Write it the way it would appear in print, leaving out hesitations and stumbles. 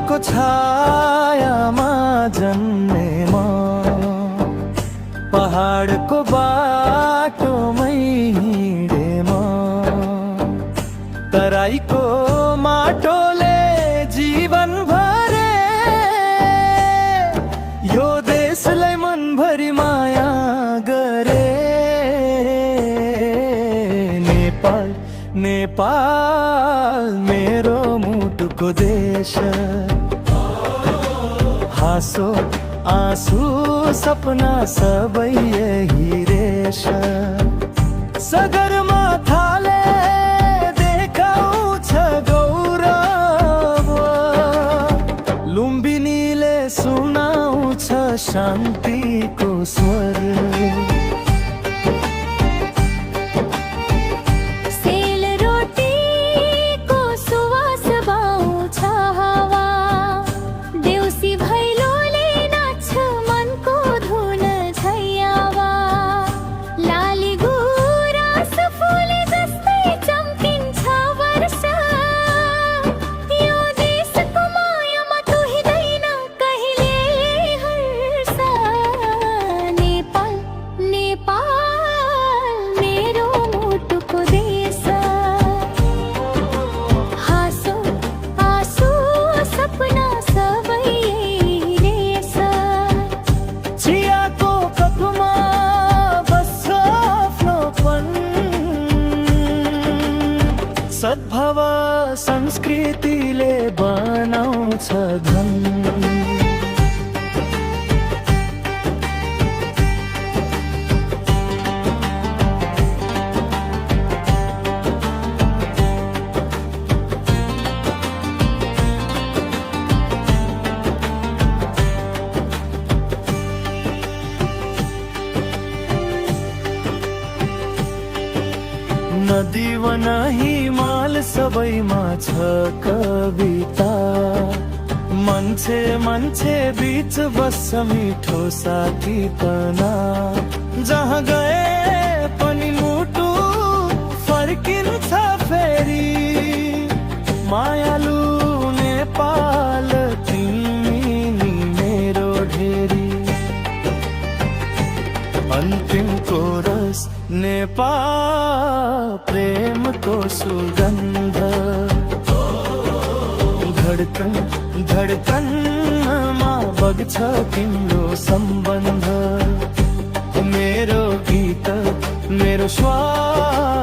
को छायामा जन्मेमा, पहाडको बाटोमै हिँडेमा, तराईको माटोले जीवन भरे, यो देशलाई मनभरि माया गरे। नेपाल नेपाल मेरो मुटुको देश, हाँसो आँसु सपना सबै यही रेश। सगरमाथाले देखाउँछ गौरव, लुम्बिनीले सुनाउँछ शान्तिको स्वर। सद्भाव संस्कृतिले बनाउँछ धन। नदी वन हिमाल सबैमा छ कविता, मान्छे मान्छे बीच बस्छ मिठो साथीपना। जहाँ गए पनि मुटु फर्किन्छ फेरि, मायालु नेपाल तिमी नि मेरो ढेरी। अन्तिम कोरस नेपाल प्रेमको सुगन्ध, धडकन धडकनमा बग्छ तिम्रो सम्बन्ध। मेरो गीत मेरो श्वास